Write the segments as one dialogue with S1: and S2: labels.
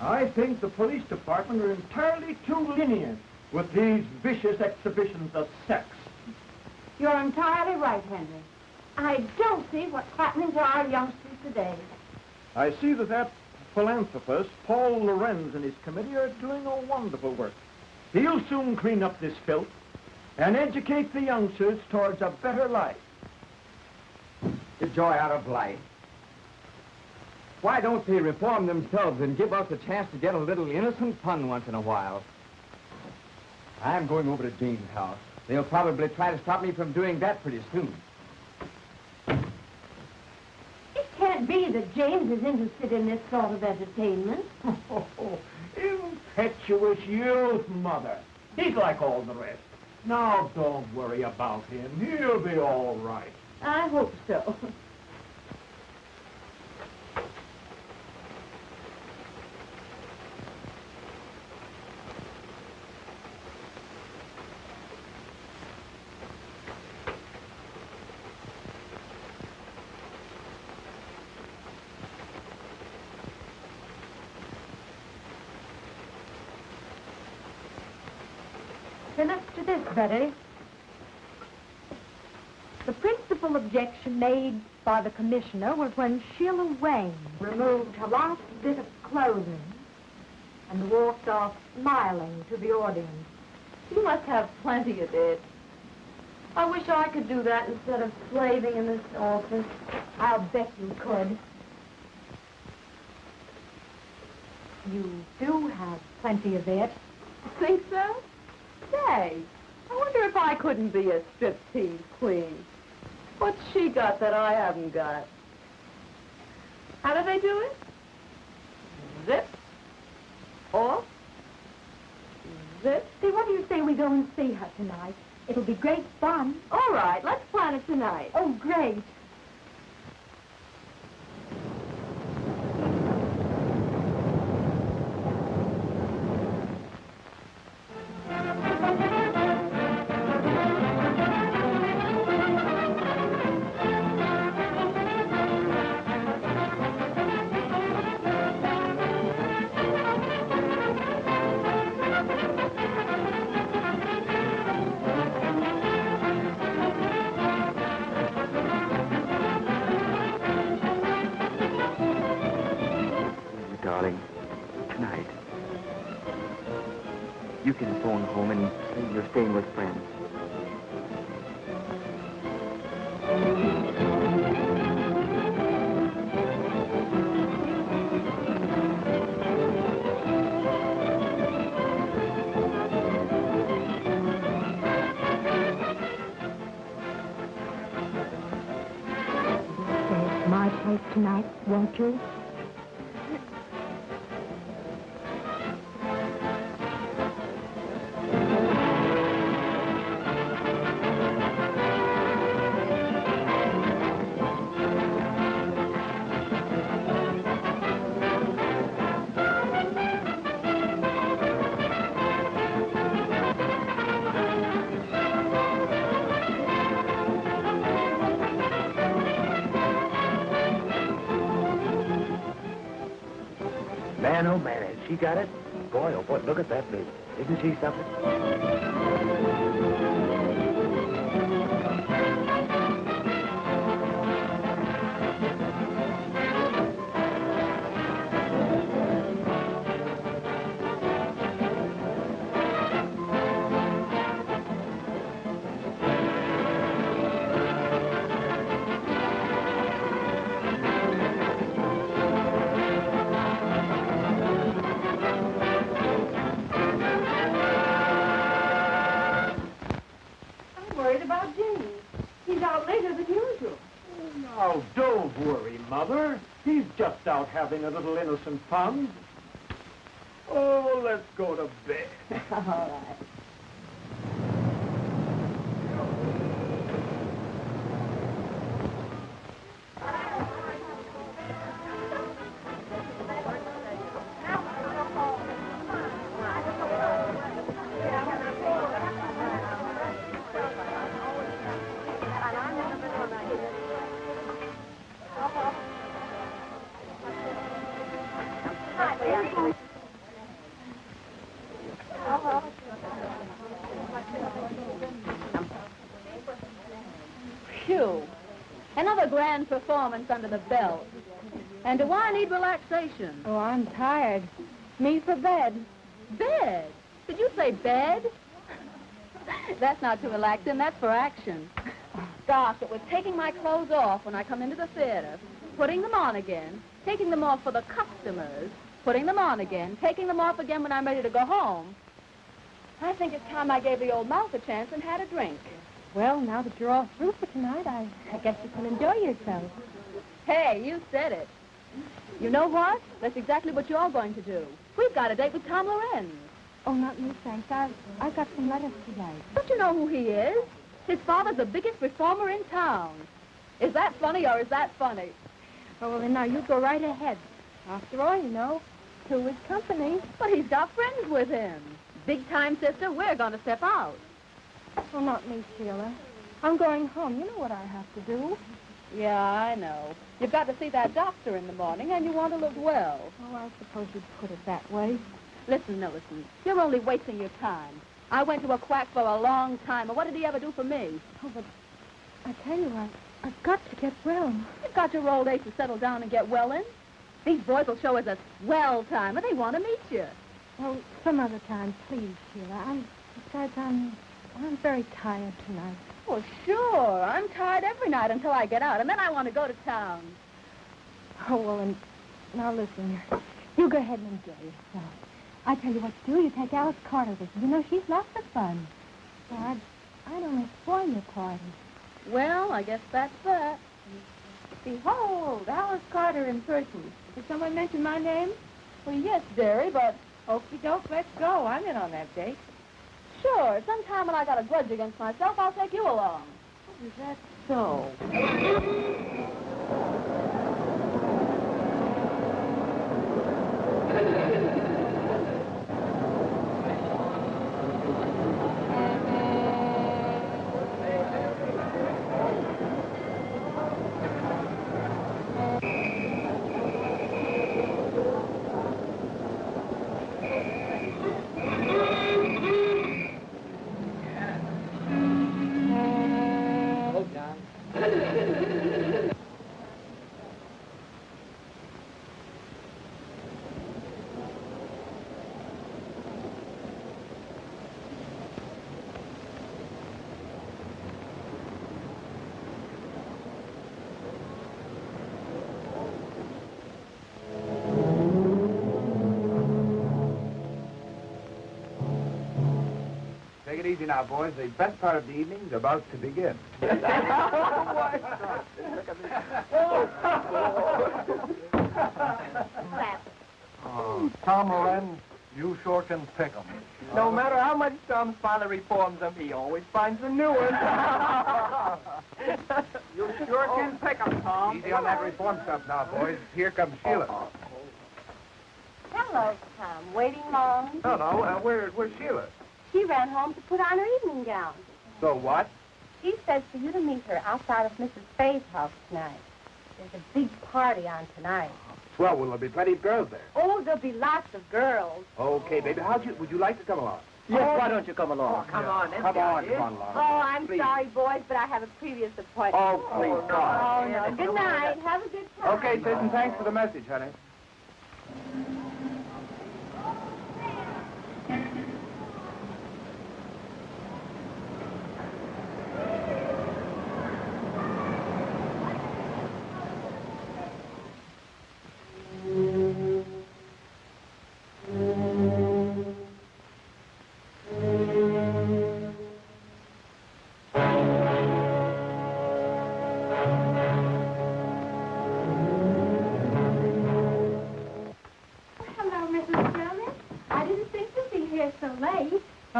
S1: I think the police department are entirely too lenient with these vicious exhibitions of sex.
S2: You're entirely right, Henry. I don't see what's happening to our youngsters today.
S1: I see that philanthropist, Paul Lorenz, and his committee are doing a wonderful work. He'll soon clean up this filth and educate the youngsters towards a better life.
S3: The joy out of life. Why don't they reform themselves and give us a chance to get a little innocent fun once in a while? I'm going over to Jane's house. They'll probably try to stop me from doing that pretty soon.
S2: It can't be that James is interested in this sort of entertainment.
S1: Oh, impetuous youth, Mother. He's like all the rest. Now, don't worry about him. He'll be all right.
S2: I hope so. Finish to this, Betty. The principal objection made by the commissioner was when Sheila Wayne removed her last bit of clothing and walked off smiling to the audience. You must have plenty of it. I wish I could do that instead of slaving in this office. I'll bet you could. You do have plenty of it. Think so? Say, I wonder if I couldn't be a striptease queen. What's she got that I haven't got? How do they do it? Zip. Off. Zip. See, what do you say we go and see her tonight? It'll be great fun. All right, let's plan it tonight. Oh, great.
S4: Darling, tonight, you can phone home and say you're staying with friends.
S2: Stay at my place tonight, won't you?
S4: Man, oh man, has she got it? Boy, oh boy, look at that baby. Isn't she something?
S2: about Jimmy. He's out later than usual.
S1: Now, don't worry, Mother. He's just out having a little innocent fun. Oh, let's go to bed.
S2: All right.
S5: Phew. Another grand performance under the belt. And do I need relaxation?
S2: Oh, I'm tired. Me for bed.
S5: Bed? Did you say bed? That's not too relaxing, that's for action. Gosh, it was taking my clothes off when I come into the theater, putting them on again, taking them off for the customers, putting them on again, taking them off again when I'm ready to go home. I think it's time I gave the old mouth a chance and had a drink.
S2: Well, now that you're all through for tonight, I guess you can enjoy yourself.
S5: Hey, you said it. You know what? That's exactly what you're going to do. We've got a date with Tom Lorenz.
S2: Oh, not me, thanks. I got some letters today.
S5: Don't you know who he is? His father's the biggest reformer in town. Is that funny or is that funny?
S2: Oh, well, then now you go right ahead. After all, you know, two is company.
S5: But he's got friends with him. Big time, sister, we're going to step out.
S2: Oh, not me, Sheila. I'm going home. You know what I have to do.
S5: Yeah, I know. You've got to see that doctor in the morning and you want to look well.
S2: Oh, I suppose you'd put it that way.
S5: Listen, Millicent, you're only wasting your time. I went to a quack for a long time, and what did he ever do for me?
S2: Oh, but I tell you, I've got to get well.
S5: You've got your old age to settle down and get well in. These boys will show us a swell time, and they want to meet you.
S2: Oh, some other time, please, Sheila. Besides, I'm very tired tonight.
S5: Oh, sure. I'm tired every night until I get out, and then I want to go to town.
S2: Oh, well, and now listen. You go ahead and enjoy yourself. I tell you what to do. You take Alice Carter with you. You know, she's lots of fun. So I don't want to spoil your party.
S5: Well, I guess that's that.
S2: Behold, Alice Carter in person. Did someone mention my name?
S5: Well, yes, dearie, but...
S2: Okie doke, let's go. I'm in on that date.
S5: Sure, sometime when I got a grudge against myself, I'll take you along.
S2: Is that so?
S3: Take it easy now, boys. The best part of the evening's about to begin.
S1: Oh, Tom Lorenz, you sure can pick 'em.
S3: No matter how much Tom's father reforms him, he always finds a new one.
S1: You sure can pick 'em, Tom.
S3: Easy on that reform stuff now, boys. Here comes Sheila.
S6: Hello, Tom. Waiting long?
S3: No, where's Sheila?
S6: She ran home to put on her evening gown.
S3: So what?
S6: She says for you to meet her outside of Mrs. Faye's house tonight. There's a big party on tonight.
S3: Swell, well, there'll be plenty of girls there.
S6: Oh, there'll be lots of girls.
S3: Okay, baby. Would you like to come along?
S4: Yes, why don't you come along?
S3: Come on along.
S6: Oh, I'm
S3: Please.
S6: sorry, boys, but I have a previous appointment.
S3: Oh, please, God.
S6: Oh, no. Good night. Have a good time.
S3: Okay, sis, and thanks for the message, honey.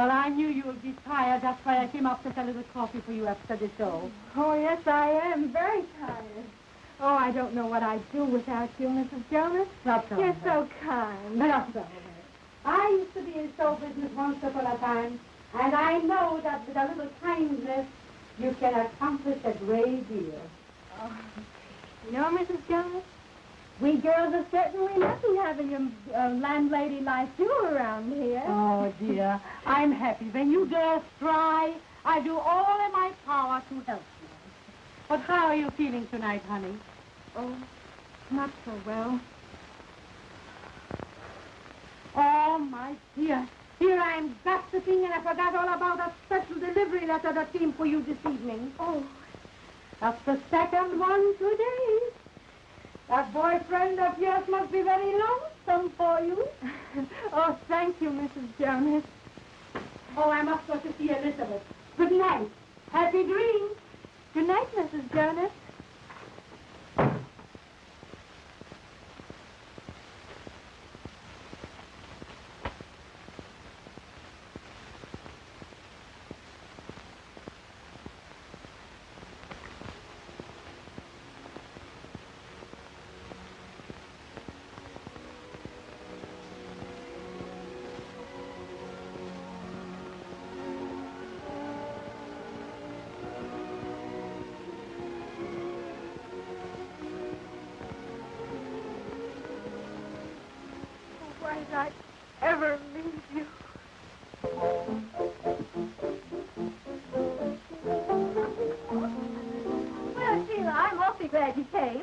S6: Well, I knew you would be tired. That's why I came up to get a little coffee for you after the show.
S2: Oh, yes, I am. Very tired.
S6: Oh, I don't know what I'd do without you, Mrs. Jonas. Not so.
S2: You're so kind.
S6: Not so. I used to be in show business once upon a time, and I know that with a little kindness, you can accomplish a great deal.
S2: Oh. You know, Mrs. Jonas,
S6: We girls are certainly lucky having a landlady like you around here. Oh, dear. I'm happy. When you girls try, I do all in my power to help you. But how are you feeling tonight, honey?
S2: oh, not so well.
S6: Oh, my dear. Here I am gossiping, and I forgot all about a special delivery letter that came for you this evening.
S2: Oh,
S6: That's the second one today. That boyfriend of yours must be very lonesome for you.
S2: oh, thank you, Mrs. Jonas.
S6: Oh, I must go to see Elizabeth. Good night. Happy dreams.
S2: Good night, Mrs. Jonas. Why did I ever leave you?
S5: Well, Sheila, I'm awfully glad you came.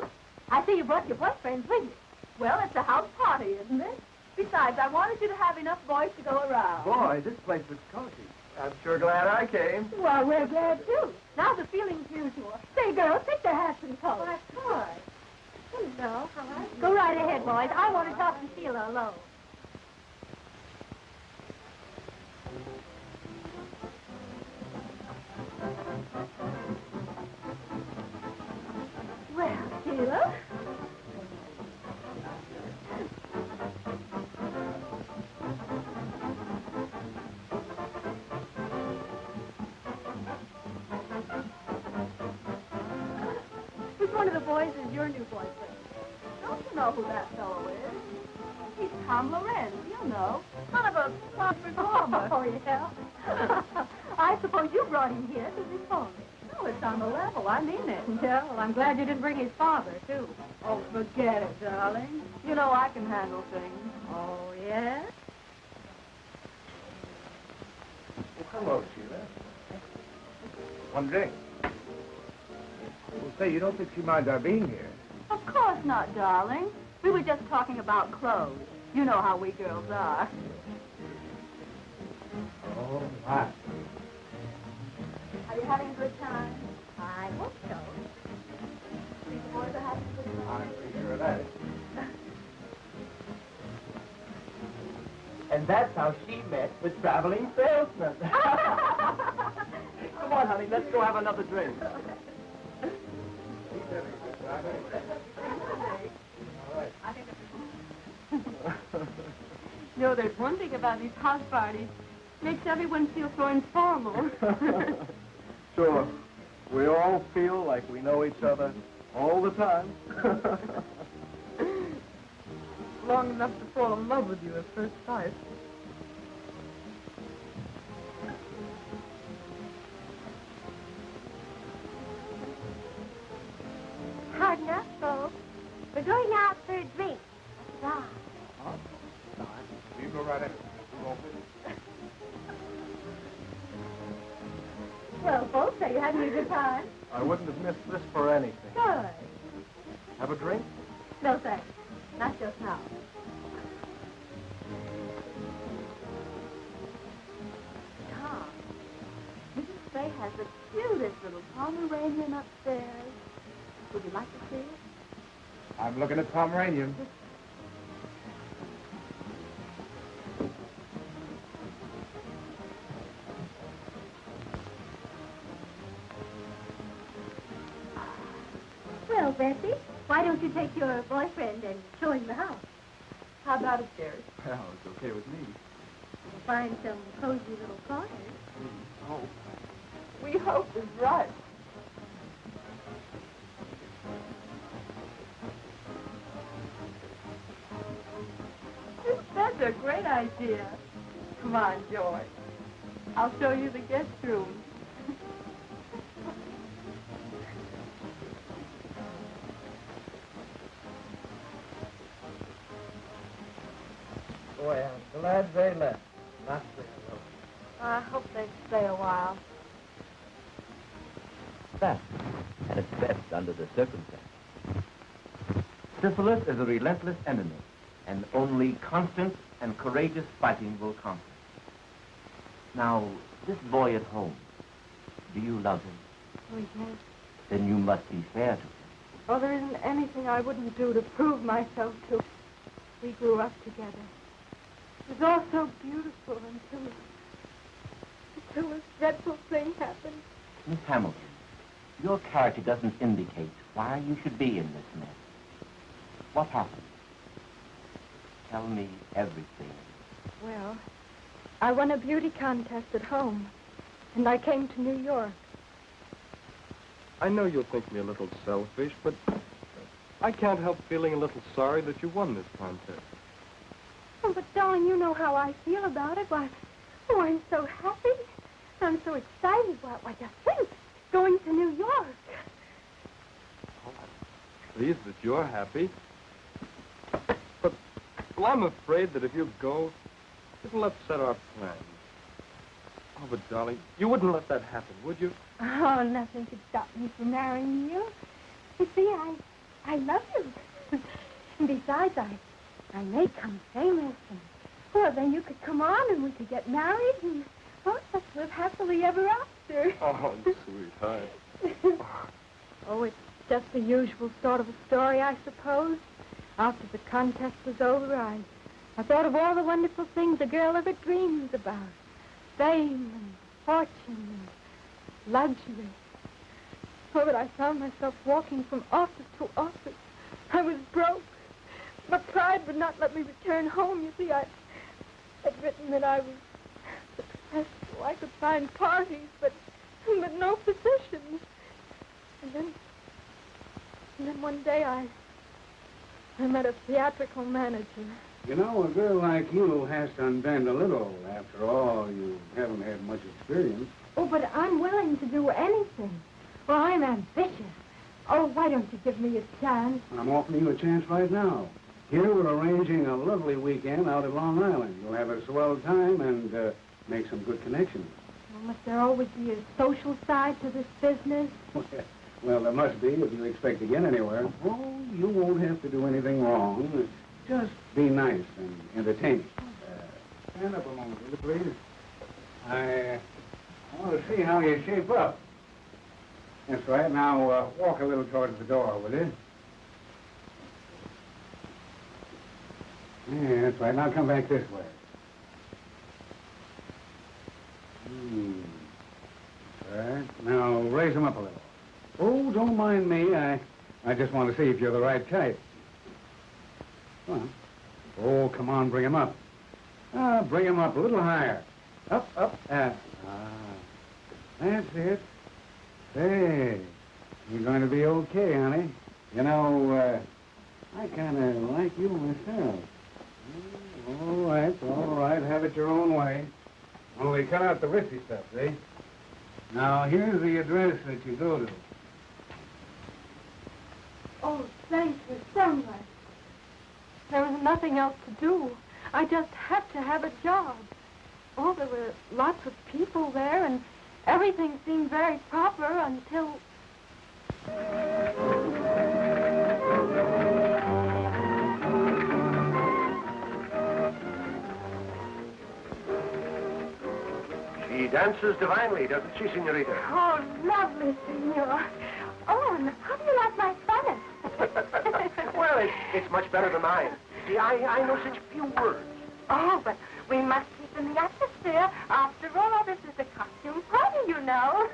S5: I see you brought your boyfriends with you. Well, it's a house party, isn't it? Besides, I wanted you to have enough boys to go around.
S3: Boy, this place looks cozy. I'm sure glad I came.
S5: Well, we're glad, too. Now the feeling's mutual. Say, girls, take their hats and coats.
S2: Why, of course. Hello, how are you?
S5: Go right ahead, boys. I want to talk to Sheila alone. Well, Sheila. Which one of the boys is your new boyfriend? Don't you know who that fellow is? He's Tom Lorenz, you know. Son of a pop performer. Oh, yeah? I suppose you brought him here to reform it. No, it's on the level. I mean it.
S6: Yeah, well, I'm glad you didn't bring his father, too.
S5: Oh, forget it, darling. You know I can handle things.
S6: Oh, yeah?
S3: Well, hello, Sheila. One drink. Well, say, you don't think she minds our being here?
S5: Of course not, darling. We were just talking about clothes. You know how we girls are.
S3: Oh, my.
S5: Are you having a good time? I hope so. Think the boys are having a good time?
S3: I'm pretty sure of that.
S4: And that's how she met the traveling salesman. Come on, honey, let's go have another drink.
S2: You know, there's one thing about these house parties. Makes everyone feel so informal.
S1: Sure. We all feel like we know each other all the time.
S2: Long enough to fall in love with you at first sight.
S6: Hard enough, folks. We're going out for a drink. Right.
S3: You go right ahead.
S5: Well, folks, are you having a good time?
S1: I wouldn't have missed this for anything.
S5: Good.
S1: Have a drink?
S5: No, thanks. Not just now. Tom, Mrs. Fay has the cutest little Pomeranian upstairs. Would you like to see it?
S3: I'm looking at Pomeranian.
S5: Well, Bessie, why don't you take your boyfriend and show him the house? How about it, Jerry?
S1: Well, it's okay with me.
S6: find some cozy little quarters.
S2: Oh, we hope is right. That's a great idea. Come on, Joy. I'll show you the guest room.
S4: Boy, I'm glad they left. Not stay alone.
S5: I hope they stay a while.
S7: That, at its best under the circumstances. Syphilis is a relentless enemy, and only constant and courageous fighting will conquer. Now, this boy at home, do you love him?
S2: Oh, yes.
S7: Then you must be fair to him.
S2: Oh, there isn't anything I wouldn't do to prove myself to. We grew up together. It was all so beautiful until this dreadful thing happened.
S7: Miss Hamilton, your character doesn't indicate why you should be in this mess. What happened? Tell me everything.
S2: Well, I won a beauty contest at home, and I came to New York.
S8: I know you'll think me a little selfish, but I can't help feeling a little sorry that you won this contest.
S2: Oh, but darling, you know how I feel about it. Why, oh, I'm so happy. I'm so excited. Why, just think, going to New York.
S8: Oh, I'm pleased that you're happy. But, well, I'm afraid that if you go, it'll upset our plans. Oh, but, darling, you wouldn't let that happen, would you?
S6: Oh, nothing could stop me from marrying you. You see, I love you. And besides, I may come famous, and well, then you could come on and we could get married, and well, let's live happily ever after.
S8: Oh, sweetheart.
S2: Oh, it's just the usual sort of a story, I suppose. After the contest was over, I thought of all the wonderful things a girl ever dreams about. Fame and fortune and luxury. Oh, but I found myself walking from office to office. I was broke. My pride would not let me return home. You see, I'd written that I was successful. I could find parties, but no physicians. And then one day I met a theatrical manager.
S9: You know, a girl like you has to unbend a little. After all, you haven't had much experience.
S6: Oh, but I'm willing to do anything. Well, I'm ambitious. Oh, why don't you give me a chance?
S9: I'm offering you a chance right now. Here we're arranging a lovely weekend out at Long Island. You'll have a swell time and make some good connections.
S6: Well, must there always be a social side to this business?
S9: Well, there must be if you expect to get anywhere. Oh, you won't have to do anything wrong. Just be nice and entertaining. Stand up a moment, will you, please? I want to see how you shape up. That's right. Now, walk a little towards the door, will you? Yeah, that's right. Now come back this way. That's right. Now, raise them up a little. Oh, don't mind me. I just want to see if you're the right type. Well, oh, come on, bring him up. Bring him up a little higher. Up. That's it. Hey, you're going to be okay, honey. You know, I kind of like you myself. All right, have it your own way. Only cut out the risky stuff, see? Now, here's the address that you go to.
S2: Oh, thank you so much. There was nothing else to do. I just had to have a job. Oh, there were lots of people there, and everything seemed very proper until...
S4: She dances divinely, doesn't she, senorita?
S6: Oh, lovely, senor. Oh, and how do you like my Spanish?
S4: Well, it's much better than mine. See, I know such few words.
S6: Oh, but we must keep in the atmosphere. After all, this is a costume party, you know.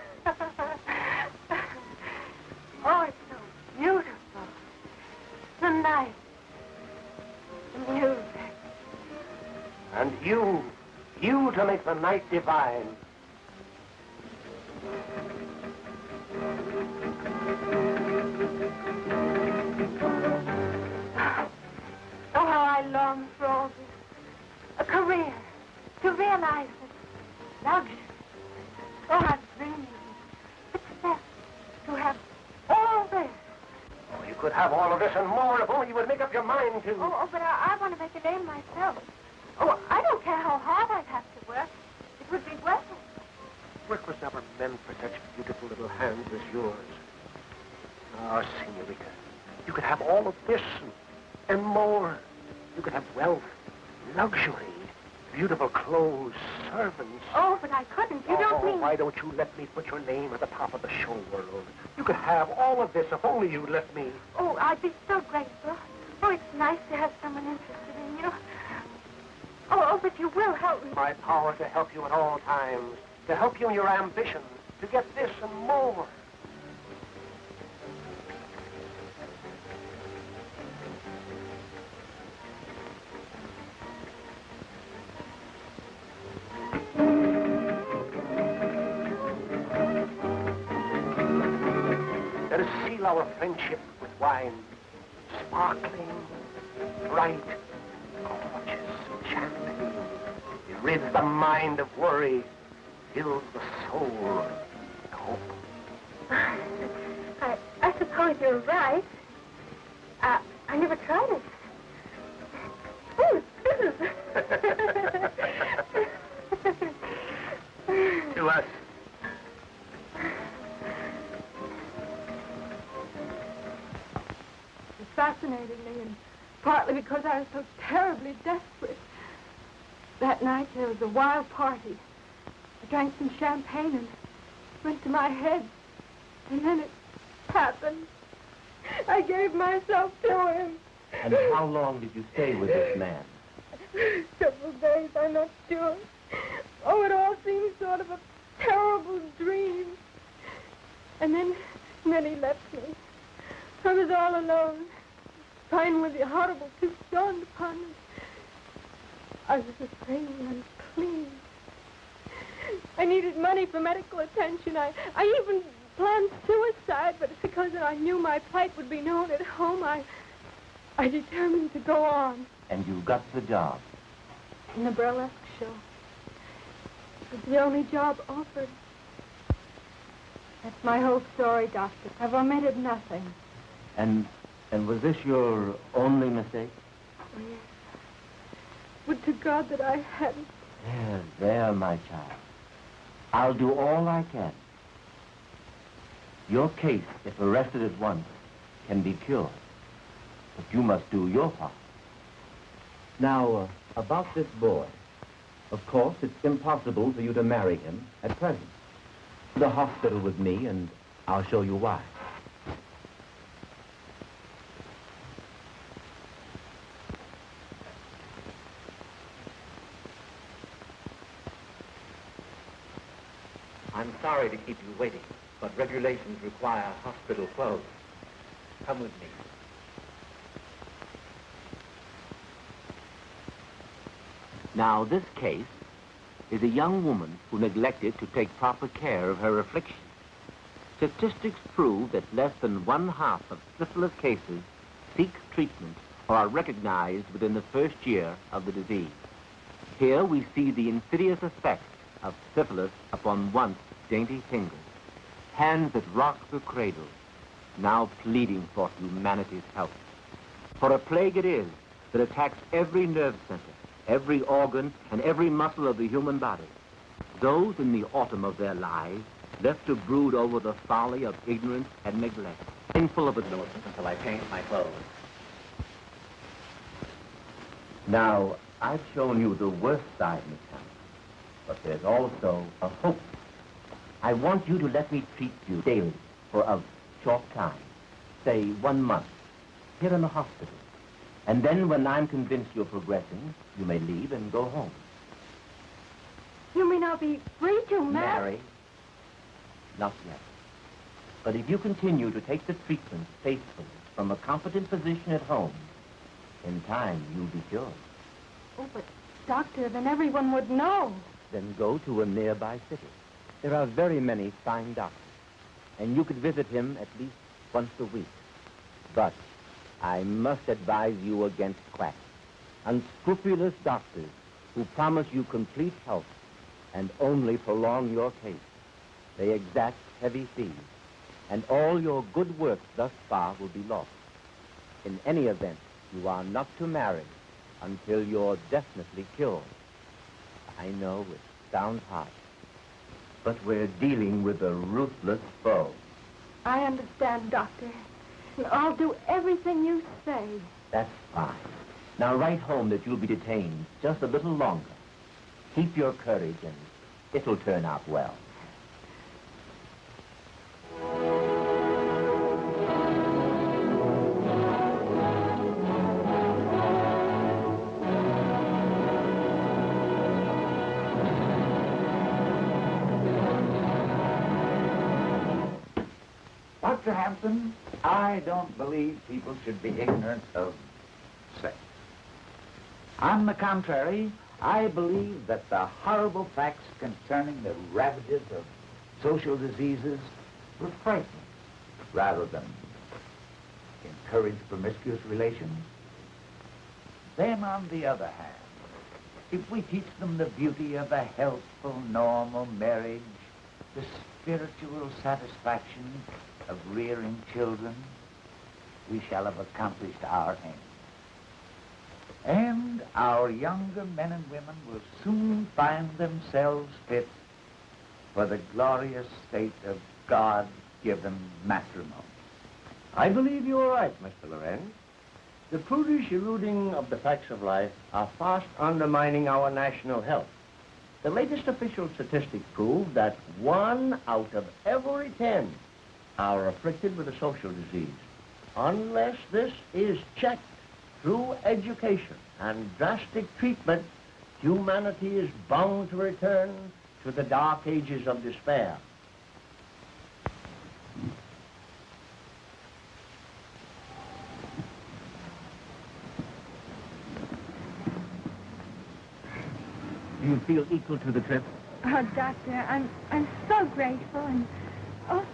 S6: Oh, it's so beautiful. The night. The music.
S4: And you, You to make the night divine.
S6: Oh, how I long for all this. A career. To realize it. Luxury. Oh, how dreamy. Success. To have all this.
S4: Oh, you could have all of this and more if only you would make up your mind to.
S6: Oh, but I want to make a name myself. Oh, I don't care how hard I'd have to work. It would be worth it.
S4: Work was never meant for such beautiful little hands as yours. Ah, senorita, you could have all of this and more. You could have wealth, luxury, beautiful clothes, servants.
S6: Oh, but I couldn't. You don't mean...
S4: Why don't you let me put your name at the top of the show world? You could have all of this if only you'd let me.
S6: Oh, I'd be so grateful. Oh, it's nice to have someone interested in you. Oh, but you will help me.
S4: My power to help you at all times, to help you in your ambitions, to get this and more. Let us seal our friendship with wine, sparkling, bright, gorgeous champagne. It rids the mind of worry, fills the soul with hope.
S6: I suppose you're right. I never tried it. Oh, this is...
S4: To us.
S2: It fascinated me, and partly because I was so terribly desperate. That night, there was a wild party. I drank some champagne and it went to my head. And then it happened. I gave myself to him.
S7: And how long did you stay with this man?
S2: Several days, I'm not sure. Oh, it all seemed sort of a terrible dream. And then he left me. I was all alone. Finally, the horrible truth dawned upon me. I was afraid and unclean. I needed money for medical attention. I even planned suicide, but it's because I knew my plight would be known at home. I determined to go on.
S7: And you got the job?
S2: In the burlesque show. It was the only job offered. That's my whole story, Doctor. I've omitted nothing.
S7: And was this your only mistake?
S2: Oh, yes. Would to God that I hadn't.
S7: There, my child. I'll do all I can. Your case, if arrested at once, can be cured. But you must do your part. Now, about this boy. Of course, it's impossible for you to marry him at present. To the hospital with me, and I'll show you why.
S10: I'm sorry to keep you waiting, but regulations require hospital clothes. Come with me.
S7: Now, this case is a young woman who neglected to take proper care of her affliction. Statistics prove that less than 1/2 of syphilis cases seek treatment or are recognized within the first year of the disease. Here we see the insidious effect of syphilis upon once dainty fingers, hands that rock the cradle, now pleading for humanity's help. For a plague it is that attacks every nerve center, every organ, and every muscle of the human body. Those in the autumn of their lives left to brood over the folly of ignorance and neglect, thankful of it
S10: Until I change my clothes.
S7: Now, I've shown you the worst side, Miss Hammond, but there's also a hope. I want you to let me treat you daily for a short time, say 1 month, here in the hospital. And then when I'm convinced you're progressing, you may leave and go home.
S6: You mean I'll be free to
S7: Marry? Not yet. But if you continue to take the treatment faithfully from a competent physician at home, in time you'll be cured.
S6: Oh, but Doctor, then everyone would know.
S7: Then go to a nearby city. There are very many fine doctors, and you could visit him at least once a week. But I must advise you against quacks, unscrupulous doctors who promise you complete health and only prolong your case. They exact heavy fees, and all your good work thus far will be lost. In any event, you are not to marry until you're definitely cured. I know it sounds harsh, but we're dealing with a ruthless foe.
S6: I understand, Doctor. And I'll do everything you say.
S7: That's fine. Now write home that you'll be detained just a little longer. Keep your courage and it'll turn out well.
S11: Dr. Hampton, I don't believe people should be ignorant of sex. On the contrary, I believe that the horrible facts concerning the ravages of social diseases were frightening rather than encourage promiscuous relations. Then, on the other hand, if we teach them the beauty of a healthful, normal marriage, the spiritual satisfaction of rearing children, we shall have accomplished our aim. And our younger men and women will soon find themselves fit for the glorious state of God-given matrimony.
S4: I believe you are right, Mr. Lorenz. The prudish eroding of the facts of life are fast undermining our national health. The latest official statistics prove that 1 out of every 10 are afflicted with a social disease. Unless this is checked through education and drastic treatment, humanity is bound to return to the dark ages of despair.
S7: Do you feel equal to the trip?
S6: Oh, Doctor, I'm so grateful and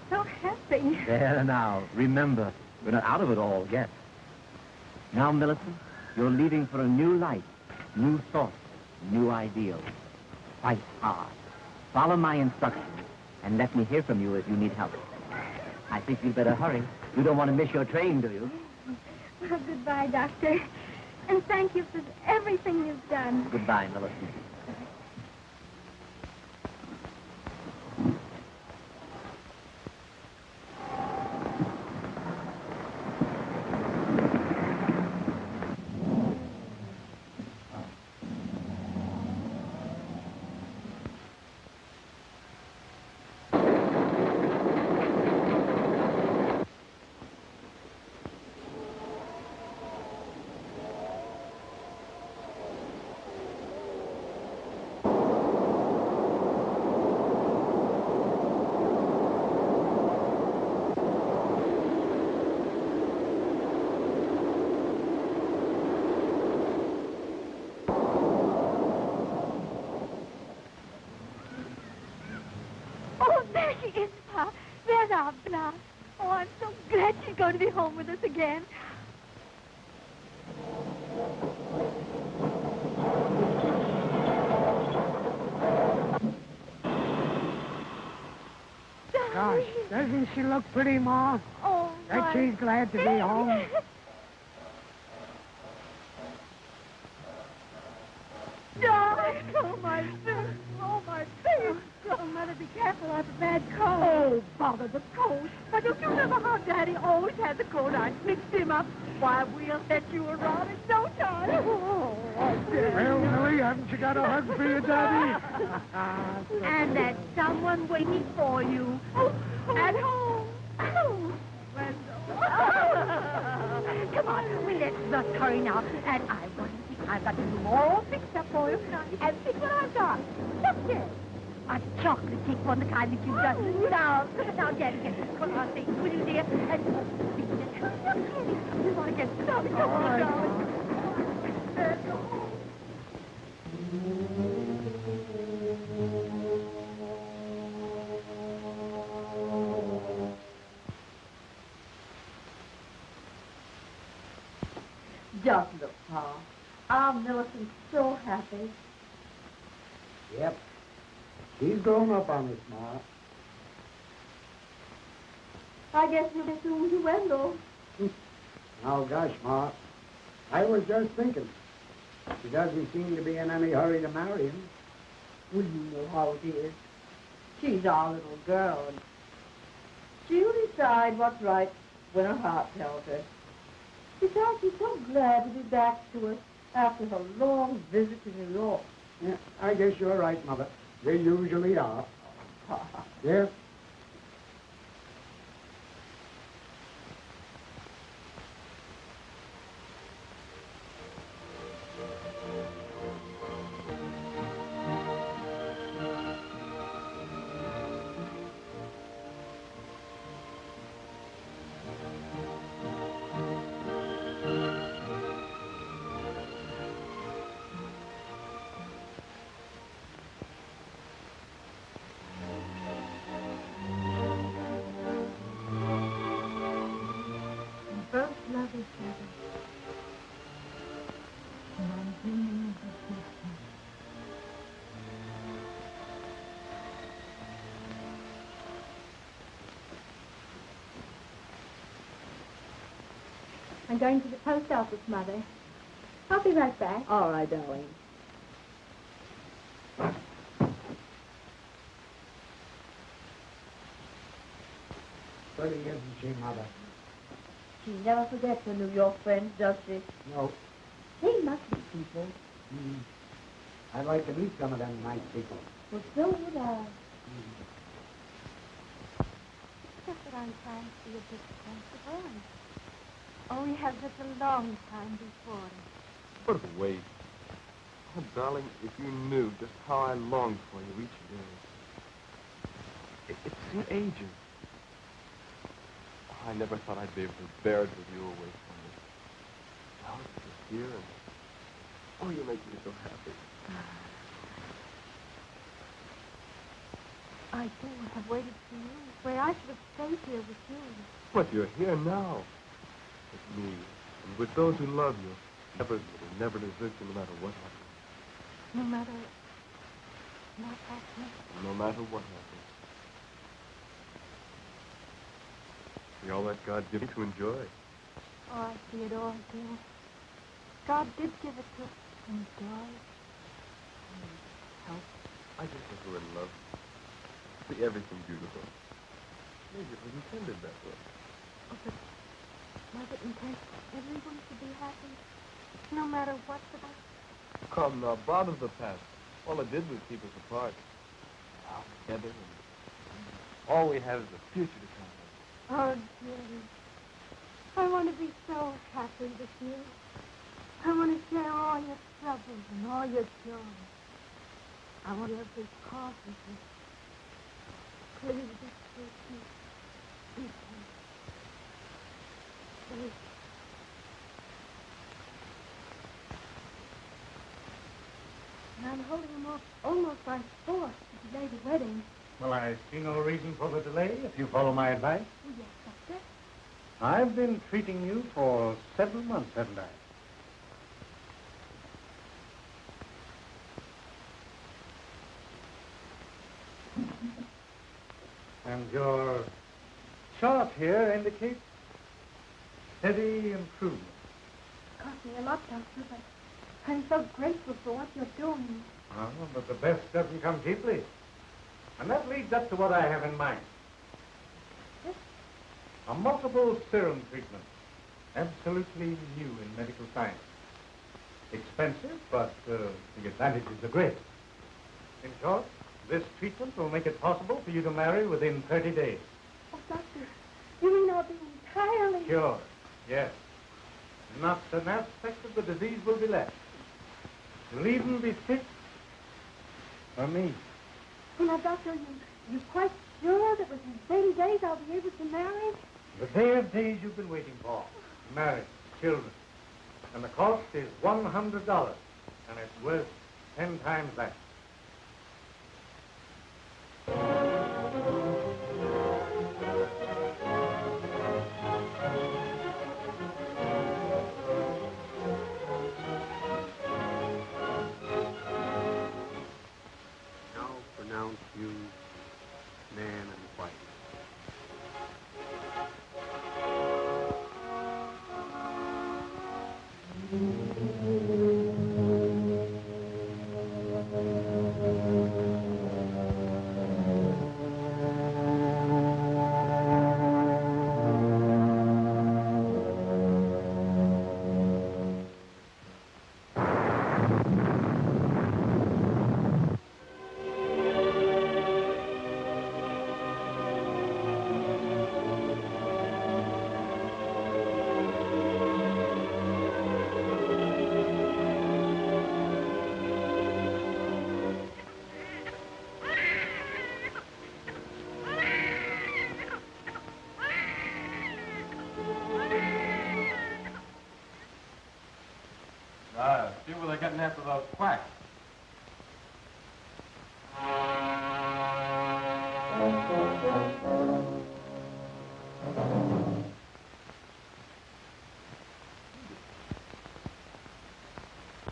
S6: so happy.
S7: There now. Remember, we're not out of it all yet. Now, Millicent, you're leaving for a new life, new thoughts, new ideals. Fight hard. Follow my instructions, and let me hear from you if you need help. I think you'd better hurry. You don't want to miss your train, do you?
S6: Well, goodbye, Doctor. And thank you for everything you've done.
S7: Goodbye, Millicent.
S6: Oh, I'm so glad she's going to be home with us again.
S12: Gosh, doesn't she look pretty, Ma?
S6: Oh,
S12: Bet she's glad to be home.
S6: Darling, oh, my face. Oh, my face. Oh, Mother, be careful. I have a bad cold. Oh, bother the cold. Why, don't you remember how Daddy always had the cold? I mixed him up. Why, we'll let you around in no time. Oh,
S12: Well, Millie, haven't you got a hug for your daddy?
S6: And there's someone waiting for you. At home. Oh, come on, let's hurry now. And I've got to do all fixed up for you. And see what I've got. Look here. A chocolate cake on the kind that you've done. Now, Daddy, get this coat on things, will you, dear? And you want to get started. Come on, darling.
S2: Just look, Pa. Our Millicent's so happy.
S9: Yep. She's grown up on us, Ma.
S2: I guess you'll be soon to Wendell.
S9: Oh, gosh, Ma. I was just thinking. She doesn't seem to be in any hurry to marry him.
S2: Well, you know how it is. She's our little girl, and she'll decide what's right when her heart tells her. Besides, she's so glad to be back to us after her long visit to New York.
S9: Yeah, I guess you're right, Mother. They usually are. Yeah?
S6: Both love each other. My dream of sister. I'm going to the post office, Mother. I'll be right back.
S2: All right, darling.
S9: Pretty, isn't she, Mother?
S2: She never forgets her New York friends, does she?
S9: No.
S2: They must be people.
S9: I'd like to meet some of them nice people.
S2: Well, so would I.
S6: Just that I'm trying to be a bit sensible. Oh, we have such a long time before us.
S8: What a waste. Oh, darling, if you knew just how I long for you each day. It seems ages. I never thought I'd be able to bear it with you away from me. Now that you're here, and oh, you make me so happy.
S6: I too have waited for you, where I should have stayed here with you.
S8: But you're here now, with me, and with those who love you. Never desert you no matter what happens.
S6: No matter what happens.
S8: No matter what happens. See all that God gave me to enjoy.
S6: Oh, I see it all, too. God did give it to enjoy and help.
S8: I just think we're in love. See everything beautiful. Maybe it was intended that way.
S6: Oh, but was it intended for everyone to be happy? No matter what's about?
S8: Come now, bother the past. All it did was keep us apart. Now together, and all we have is the future to come.
S6: Oh, dearie. I want to be so happy with you. I want to share all your troubles and all your joy. I want every part of you. Please, just take me. Please. Please. And I'm holding him off almost by force to delay the wedding.
S12: Well, I see no reason for the delay, if you follow my advice.
S6: Oh, yes, Doctor.
S12: I've been treating you for 7 months, haven't I? And your chart here indicates steady improvement.
S6: It cost me a lot, Doctor, but I'm so grateful for what you're doing.
S12: Oh, but the best doesn't come cheaply. And that leads up to what I have in mind.
S6: Yes?
S12: A multiple serum treatment. Absolutely new in medical science. Expensive, but the advantages are great. In short, this treatment will make it possible for you to marry within 30 days.
S6: Oh, Doctor, you mean I'll be entirely...
S12: Sure, yes. Not an aspect of the disease will be left. You'll even be fit for me.
S6: Oh, now, Doctor, you're quite sure that within 30 days I'll be able to marry?
S12: The day of days you've been waiting for. Marriage, children. And the cost is $100. And it's worth 10 times that.
S4: Now pronounce you man and wife.
S8: See where they're getting after those quacks.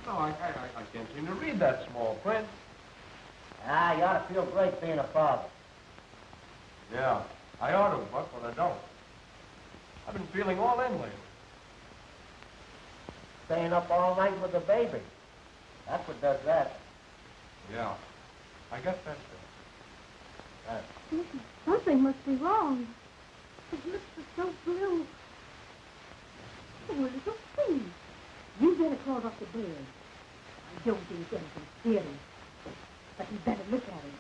S8: No, I can't seem to read that small print.
S10: Ah, you ought to feel great being a father.
S8: Yeah, I ought to, Buck, but I don't. I've been feeling all in lately.
S10: Staying up all night with the baby. That's what does that.
S8: Yeah, I guess that's it.
S6: Something must be wrong. His lips are so blue. Oh, little thing. You better crawl off the bed. I don't think anything serious. But you better look at him.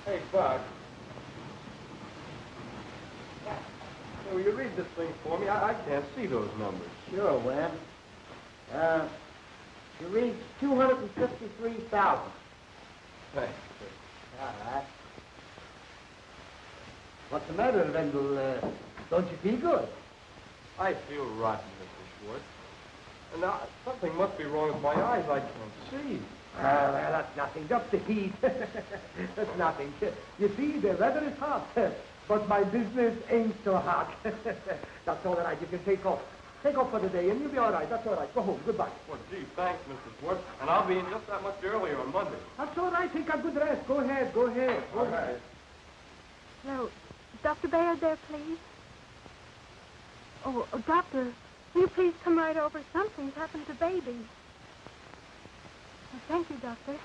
S8: Hey, Buck. Hey, will you read this thing for me? I can't see those numbers.
S10: Sure, Webb. You read 253,000.
S8: Thanks.
S10: All right. What's the matter, Wendell? Don't you feel good?
S8: I feel rotten, Mr. Schwartz. And now, something must be wrong with my eyes. I can't see.
S3: Well, that's nothing. Just the heat. That's nothing. You see, the weather is hot, but my business ain't so hot. That's all right. You can take off. Take off for the day, and you'll be all right. That's all right. Go home. Goodbye.
S8: Well, gee, thanks, Mr. Schwartz. And I'll be in just that much earlier on Monday.
S3: That's all right. Take a good rest. Go ahead. Go ahead. Go ahead.
S6: No, Dr. Baird there, please. Oh, Doctor, will you please come right over? Something's happened to baby. Well, thank you, Doctor.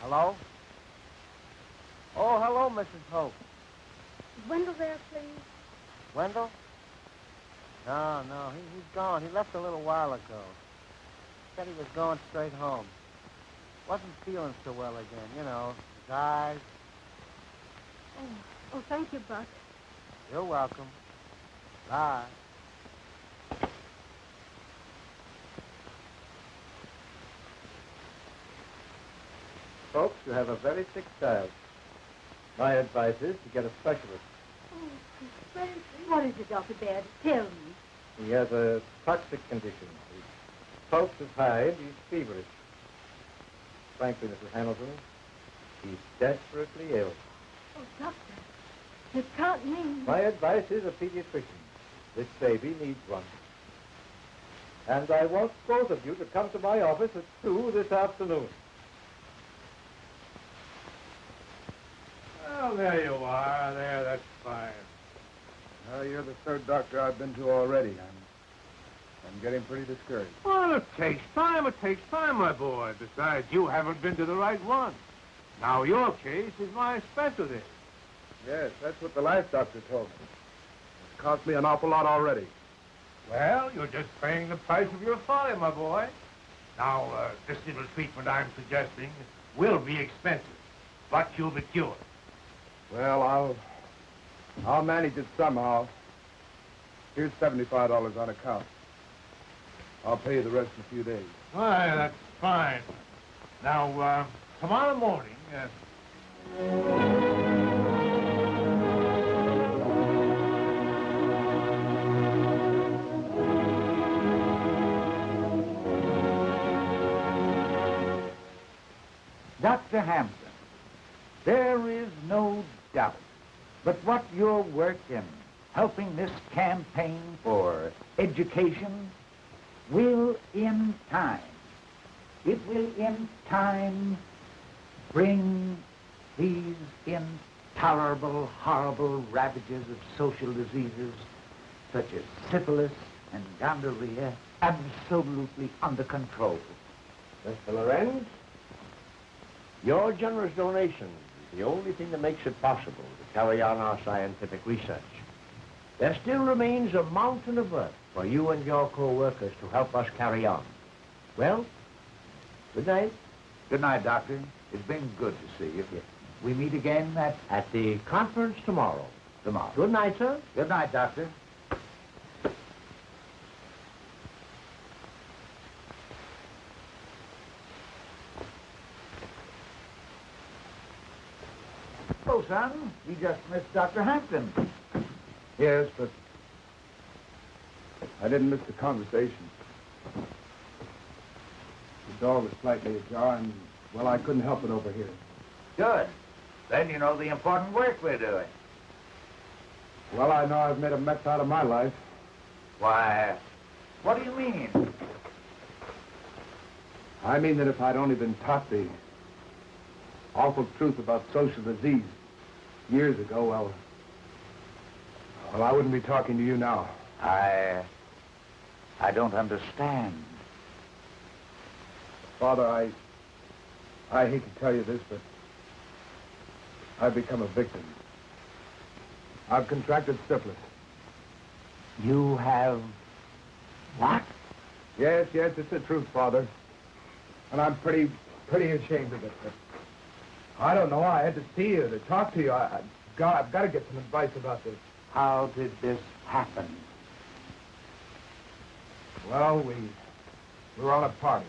S10: Hello? Oh, hello, Mrs. Hope.
S6: Is Wendell there, please?
S10: Wendell? No, he's gone. He left a little while ago. Said he was going straight home. Wasn't feeling so well again, you know, his eyes.
S6: Oh, thank you, Buck.
S10: You're welcome. Bye.
S13: Folks, you have a very sick child. My advice is to get a specialist.
S6: Oh, what is it, Dr. Baird? Tell me.
S13: He has a toxic condition. His pulse is high and he's feverish. Frankly, Mrs. Hamilton, he's desperately ill.
S6: Oh, Doctor, it can't mean...
S13: My advice is a pediatrician. This baby needs one. And I want both of you to come to my office at 2 this afternoon.
S12: Well, there you are. There, that's fine.
S9: Well, you're the third doctor I've been to already. I'm getting pretty discouraged.
S12: Well, it takes time, my boy. Besides, you haven't been to the right one. Now, your case is my specialty.
S8: Yes, that's what the last doctor told me. It's cost me an awful lot already.
S12: Well, you're just paying the price of your folly, my boy. Now, this little treatment I'm suggesting will be expensive, but you'll be cured.
S8: Well, I'll manage it somehow. Here's $75 on account. I'll pay you the rest in a few days.
S12: Why, that's fine. Now, tomorrow morning,
S11: Dr. Hampton, there is no doubt but what your work in helping this campaign for education will in time, bring these intolerable, horrible ravages of social diseases such as syphilis and gonorrhea absolutely under control.
S7: Mr. Lorenz, your generous donation is the only thing that makes it possible to carry on our scientific research. There still remains a mountain of work for you and your co-workers to help us carry on. Well, good night.
S11: Good night, Doctor. It's been good to see you. Yes. We meet again
S7: at the conference tomorrow.
S11: Tomorrow.
S7: Good night, sir.
S11: Good night, Doctor. Oh, son, you just missed Dr. Hampton.
S8: Yes, but I didn't miss the conversation. The door was slightly ajar, and, well, I couldn't help it over here.
S11: Good. Then you know the important work we're doing.
S8: Well, I know I've made a mess out of my life.
S11: Why, what do you mean?
S8: I mean that if I'd only been taught the awful truth about social disease years ago, well, I wouldn't be talking to you now.
S11: I don't understand.
S8: Father, I hate to tell you this, but I've become a victim. I've contracted syphilis.
S11: You have what?
S8: Yes, it's the truth, Father. And I'm pretty ashamed of it. But I don't know. I had to see you, to talk to you. I've got to get some advice about this.
S11: How did this happen?
S8: Well, we were on a party.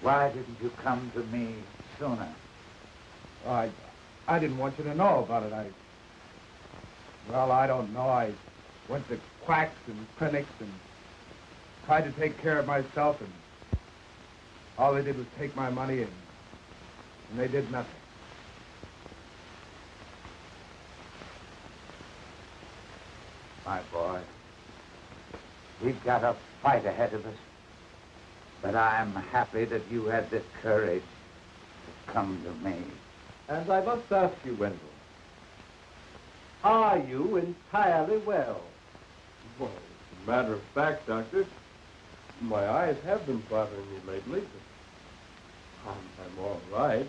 S11: Why didn't you come to me sooner?
S8: I didn't want you to know about it. Well, I don't know. I went to quacks and clinics and tried to take care of myself, and all they did was take my money, and they did nothing.
S11: My boy, we've got a fight ahead of us. But I'm happy that you had the courage to come to me.
S13: And I must ask you, Wendell, are you entirely well?
S8: Well, as a matter of fact, Doctor, my eyes have been bothering me lately, but I'm all right.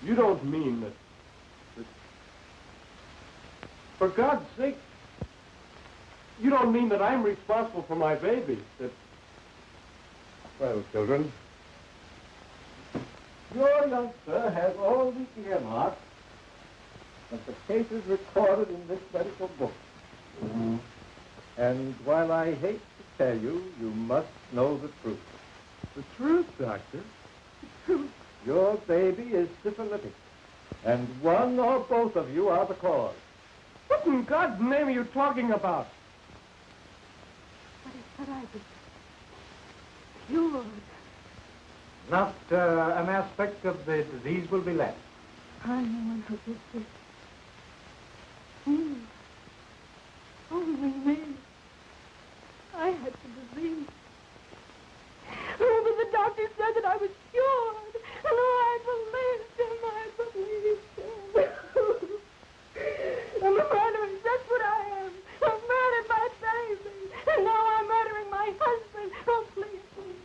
S8: You don't mean that... For God's sake, you don't mean that I'm responsible for my baby, that... Well, children,
S13: Your youngster has all the earmarks of the cases recorded in this medical book.
S8: Mm-hmm.
S13: And while I hate to tell you, you must know the truth.
S8: The truth, Doctor?
S13: The truth. Your baby is syphilitic, and one or both of you are the cause.
S8: What in God's name are you talking about?
S6: But I was cured.
S12: Not an aspect of the disease will be left.
S6: I'm the one who did this. Me. Only me. I had the disease. Oh, but the doctor said that I was cured. And I believed him. I believed him. I'm a murderer. That's what I am. I murdered my baby. And now I'm murdering my husband. Oh, please, please.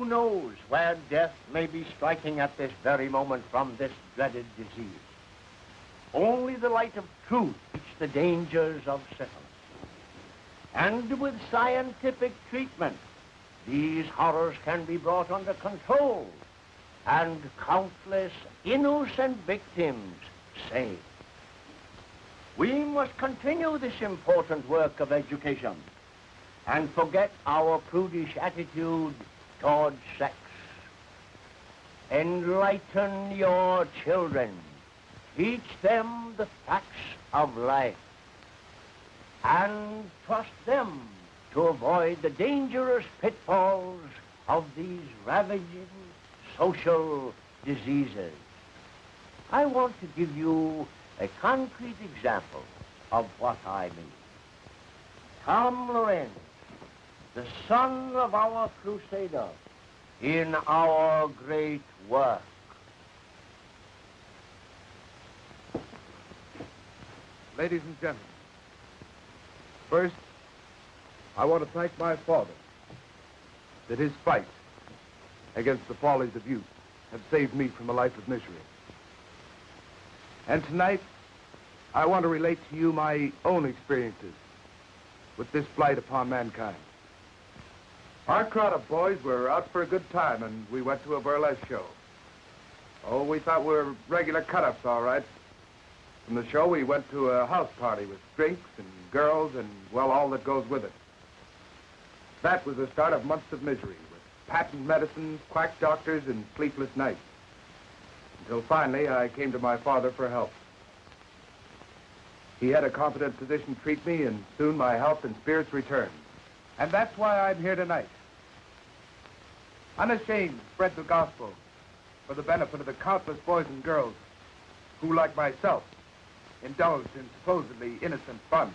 S4: who knows where death may be striking at this very moment from this dreaded disease. Only the light of truth teach the dangers of syphilis. And with scientific treatment, these horrors can be brought under control and countless innocent victims saved. We must continue this important work of education and forget our prudish attitude towards sex. Enlighten your children. Teach them the facts of life. And trust them to avoid the dangerous pitfalls of these ravaging social diseases. I want to give you a concrete example of what I mean. Tom Lorenz, the son of our crusader in our great work.
S8: Ladies and gentlemen, first, I want to thank my father that his fight against the follies of youth have saved me from a life of misery. And tonight, I want to relate to you my own experiences with this blight upon mankind. Our crowd of boys were out for a good time, and we went to a burlesque show. Oh, we thought we were regular cut-ups, all right. From the show, we went to a house party with drinks and girls and, well, all that goes with it. That was the start of months of misery, with patent medicines, quack doctors, and sleepless nights. Until finally, I came to my father for help. He had a competent physician treat me, and soon my health and spirits returned. And that's why I'm here tonight. Unashamed to spread the gospel for the benefit of the countless boys and girls who, like myself, indulged in supposedly innocent fun.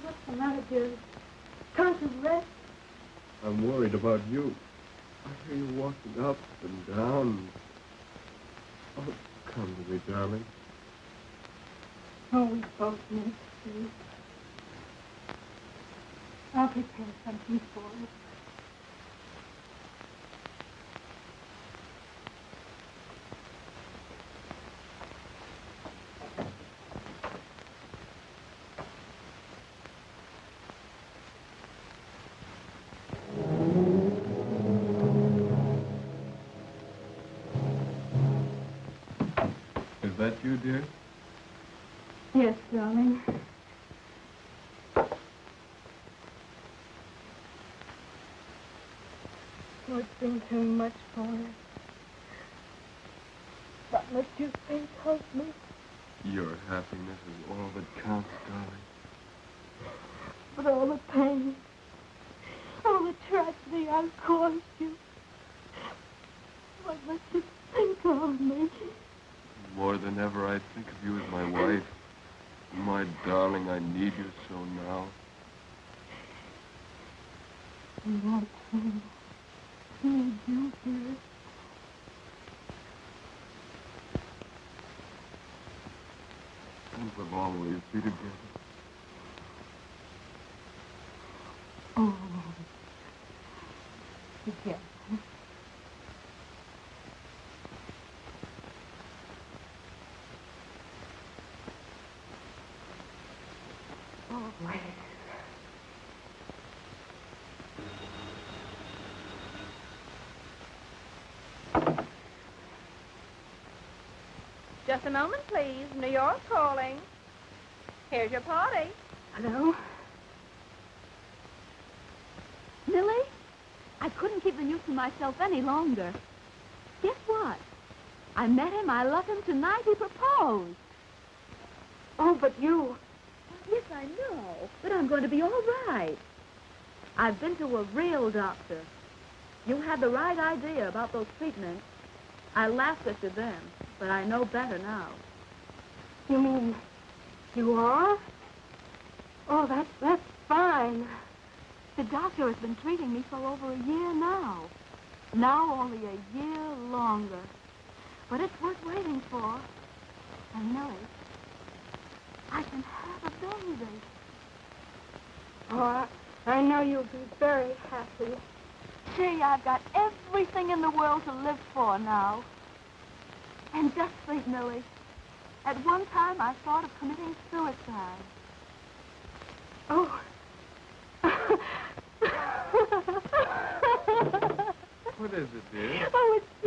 S6: What's the matter, dear? Can't you rest?
S8: I'm worried about you. I hear you walking up and down. Oh, come to me, darling.
S6: Oh, we both need sleep. I'll prepare something for us.
S8: Is that you, dear?
S6: Yes, darling. Oh, it's been too much for us. Not much you think of me.
S8: Your happiness is all that counts, darling.
S6: But all the pain, all the tragedy I've caused you. What must you think of me?
S8: More than ever, I think of you as my wife. My darling, I need you so now.
S6: And I too need you, dear.
S8: And we'll always be together.
S6: Oh, together. Always.
S5: Just a moment, please. New York calling. Here's your party.
S6: Hello?
S5: Millie? I couldn't keep the news to myself any longer. Guess what? I met him. I love him tonight. He proposed.
S6: Oh, but you...
S5: Yes, I know. But I'm going to be all right. I've been to a real doctor. You had the right idea about those treatments. I laughed at you then, but I know better now.
S6: You mean you are? Oh,
S2: fine. The doctor has been treating me for over a year now. Now only a year longer. But it's worth waiting for. And Millie, I can have a baby. Oh, I know you'll be very happy. Gee, I've got everything in the world to live for now. And just think, Millie, at one time I thought of committing suicide. Oh.
S8: What is it, dear?
S2: Oh, it's